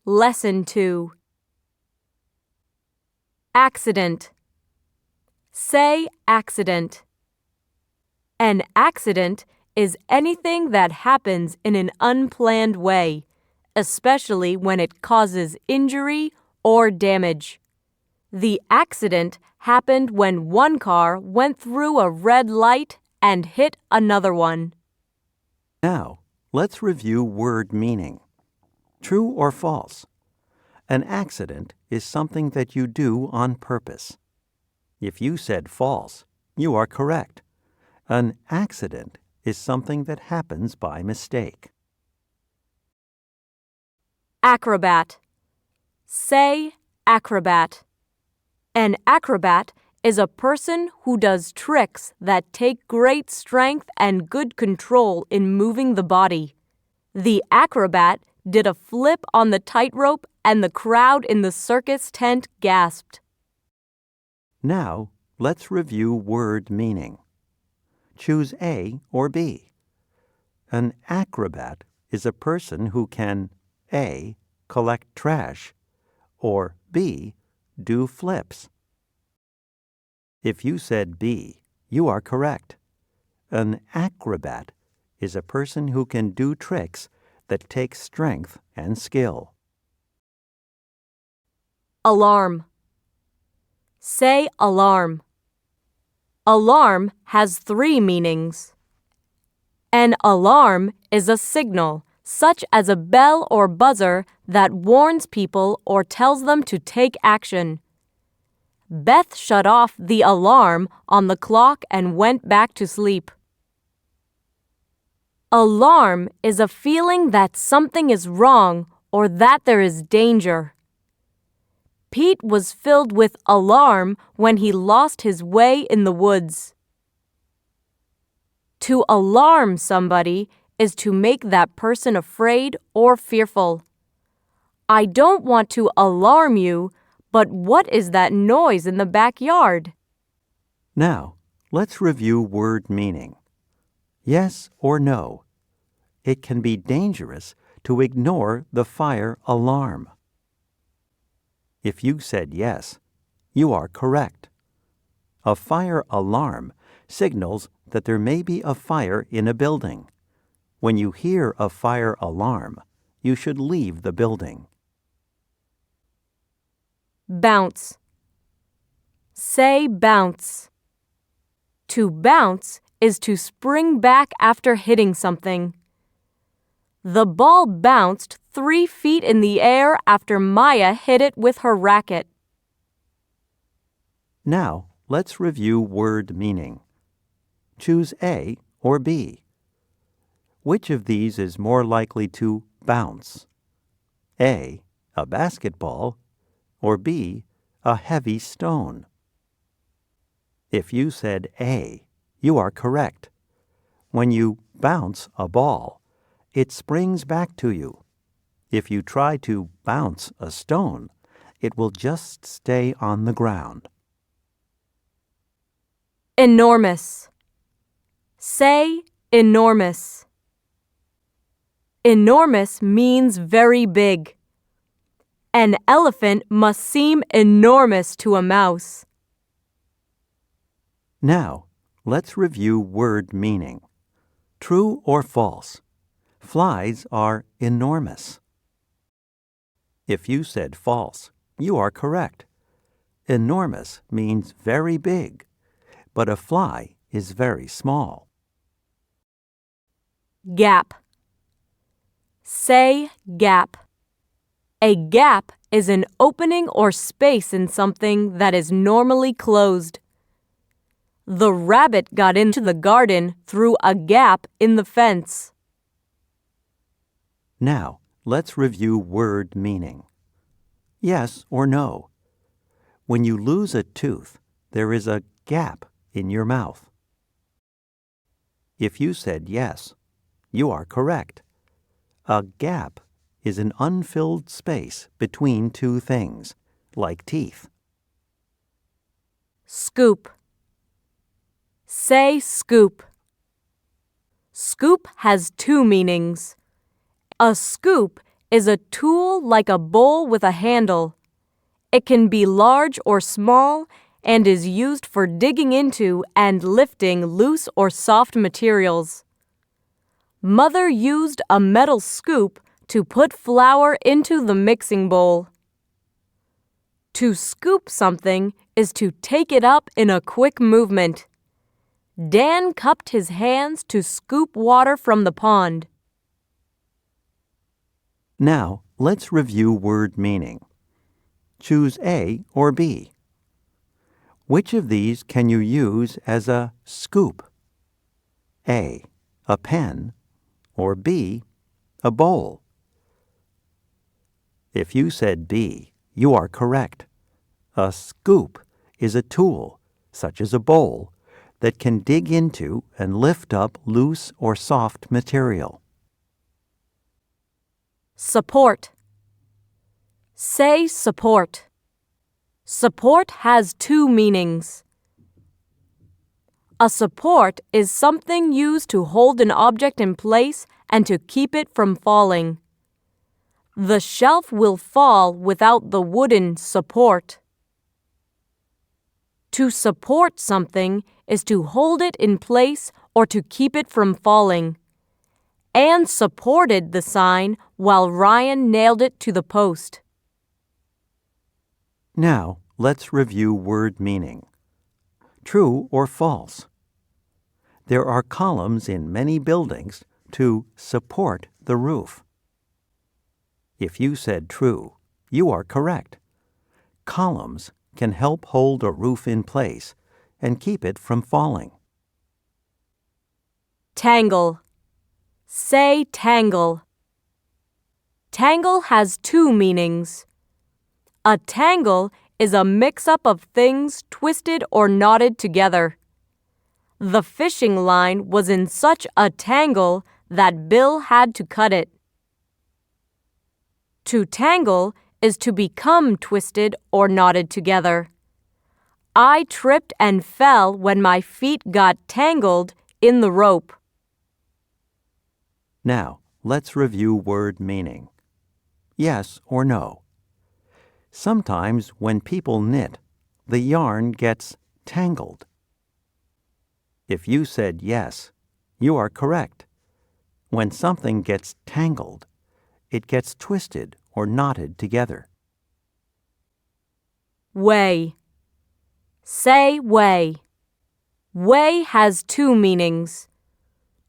Lesson 2. Accident. Say accident. An accident is anything that happens in an unplanned way, especially when it causes injury or damage. The accident happened when one car went through a red light and hit another one. Now, let's review word meaning. True or false? An accident is something that you do on purpose. If you said false, you are correct. An accident is something that happens by mistake. Acrobat. Say acrobat. An acrobat is a person who does tricks that take great strength and good control in moving the body. The acrobat did a flip on the tightrope and the crowd in the circus tent gasped. Now, let's review word meaning. Choose A or B. An acrobat is a person who can A. collect trash, or B. do flips. If you said B, you are correct. An acrobat is a person who can do tricks that take strength and skill. Alarm. Say alarm. Alarm has 3 meanings. An alarm is a signal, such as a bell or buzzer, that warns people or tells them to take action. Beth shut off the alarm on the clock and went back to sleep. Alarm is a feeling that something is wrong or that there is danger. Pete was filled with alarm when he lost his way in the woods. To alarm somebody is to make that person afraid or fearful. I don't want to alarm you, but what is that noise in the backyard? Now, let's review word meaning. Yes or no. It can be dangerous to ignore the fire alarm. If you said yes, you are correct. A fire alarm signals that there may be a fire in a building. When you hear a fire alarm, you should leave the building. Bounce. Say bounce. To bounce is to spring back after hitting something. The ball bounced 3 feet in the air after Maya hit it with her racket. Now, let's review word meaning. Choose A or B. Which of these is more likely to bounce? A basketball, or B, a heavy stone? If you said A, you are correct. When you bounce a ball, it springs back to you. If you try to bounce a stone, it will just stay on the ground. Enormous. Say enormous. Enormous means very big. An elephant must seem enormous to a mouse. Now, let's review word meaning. True or false? Flies are enormous. If you said false, you are correct. Enormous means very big, but a fly is very small. Gap. Say gap. A gap is an opening or space in something that is normally closed. The rabbit got into the garden through a gap in the fence. Now, let's review word meaning. Yes or no? When you lose a tooth, there is a gap in your mouth. If you said yes, you are correct. A gap is an unfilled space between 2 things, like teeth. Scoop. Say scoop. Scoop has 2 meanings. A scoop is a tool like a bowl with a handle. It can be large or small and is used for digging into and lifting loose or soft materials. Mother used a metal scoop to put flour into the mixing bowl. To scoop something is to take it up in a quick movement. Dan cupped his hands to scoop water from the pond. Now, let's review word meaning. Choose A or B. Which of these can you use as a scoop? A pen, or B, a bowl? If you said B, you are correct. A scoop is a tool, such as a bowl, that can dig into and lift up loose or soft material. Support. Say support. Support has two meanings. A support is something used to hold an object in place and to keep it from falling. The shelf will fall without the wooden support. To support something is to hold it in place or to keep it from falling. Anne supported the sign while Ryan nailed it to the post. Now, let's review word meaning. True or false? There are columns in many buildings to support the roof. If you said true, you are correct. Columns can help hold a roof in place and keep it from falling. Tangle. Say tangle. Tangle has two meanings. A tangle is a mix-up of things twisted or knotted together. The fishing line was in such a tangle that Bill had to cut it. To tangle is to become twisted or knotted together. I tripped and fell when my feet got tangled in the rope. Now, let's review word meaning. Yes or no. Sometimes when people knit, the yarn gets tangled. If you said yes, you are correct. When something gets tangled, it gets twisted or knotted together. Weigh. Say weigh. Weigh has two meanings.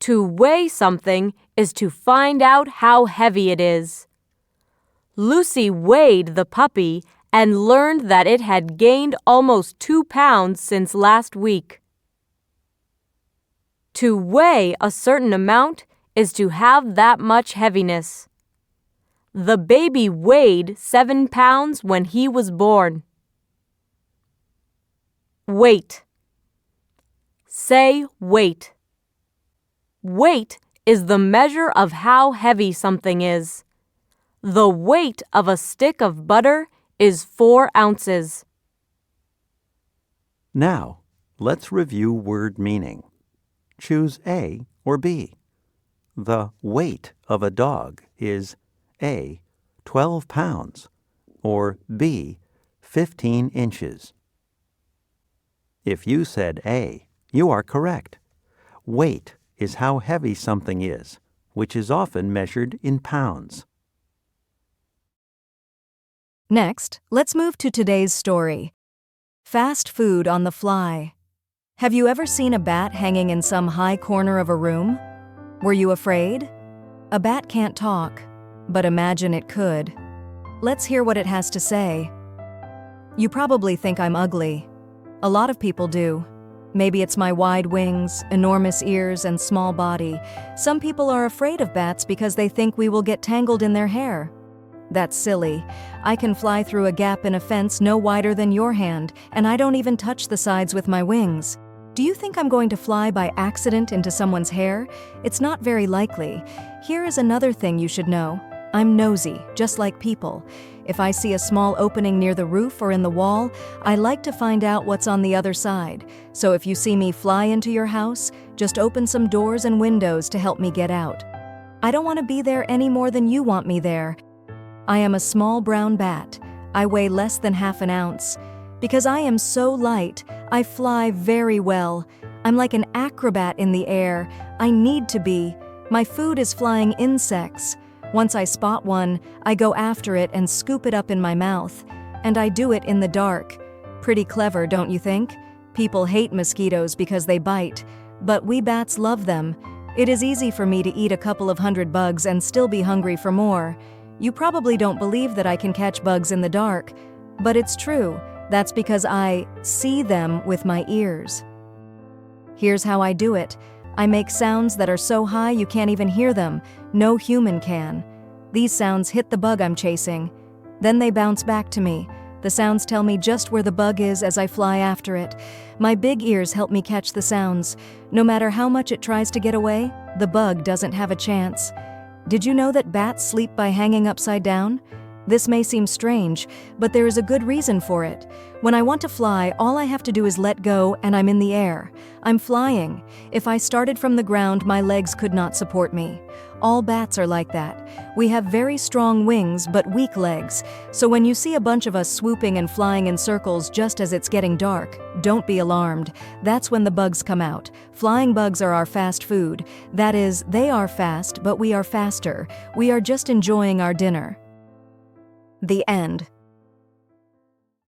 To weigh something is to find out how heavy it is. Lucy weighed the puppy and learned that it had gained almost 2 pounds since last week. To weigh a certain amount is to have that much heaviness. The baby weighed 7 pounds when he was born. Weight. Say weight. Weight is the measure of how heavy something is. The weight of a stick of butter is 4 ounces. Now, let's review word meaning. Choose A or B. The weight of a dog is A, 12 pounds, or B, 15 inches. If you said A, you are correct. Weight is how heavy something is, which is often measured in pounds. Next, let's move to today's story. Fast food on the fly. Have you ever seen a bat hanging in some high corner of a room? Were you afraid? A bat can't talk, but imagine it could. Let's hear what it has to say. You probably think I'm ugly. A lot of people do. Maybe it's my wide wings, enormous ears, and small body. Some people are afraid of bats because they think we will get tangled in their hair. That's silly. I can fly through a gap in a fence no wider than your hand, and I don't even touch the sides with my wings. Do you think I'm going to fly by accident into someone's hair? It's not very likely. Here is another thing you should know. I'm nosy, just like people. If I see a small opening near the roof or in the wall, I like to find out what's on the other side. So if you see me fly into your house, just open some doors and windows to help me get out. I don't want to be there any more than you want me there, I am a small brown bat. I weigh less than half an ounce. Because I am so light, I fly very well. I'm like an acrobat in the air. I need to be. My food is flying insects. Once I spot one, I go after it and scoop it up in my mouth. And I do it in the dark. Pretty clever, don't you think? People hate mosquitoes because they bite. But we bats love them. It is easy for me to eat a couple of hundred bugs and still be hungry for more. You probably don't believe that I can catch bugs in the dark. But it's true. That's because I see them with my ears. Here's how I do it. I make sounds that are so high you can't even hear them. No human can. These sounds hit the bug I'm chasing. Then they bounce back to me. The sounds tell me just where the bug is as I fly after it. My big ears help me catch the sounds. No matter how much it tries to get away, the bug doesn't have a chance. Did you know that bats sleep by hanging upside down? This may seem strange, but there is a good reason for it. When I want to fly, all I have to do is let go and I'm in the air. I'm flying. If I started from the ground, my legs could not support me. All bats are like that. We have very strong wings but weak legs. So when you see a bunch of us swooping and flying in circles just as it's getting dark, don't be alarmed. That's when the bugs come out. Flying bugs are our fast food. That is, they are fast, but we are faster. We are just enjoying our dinner. The end.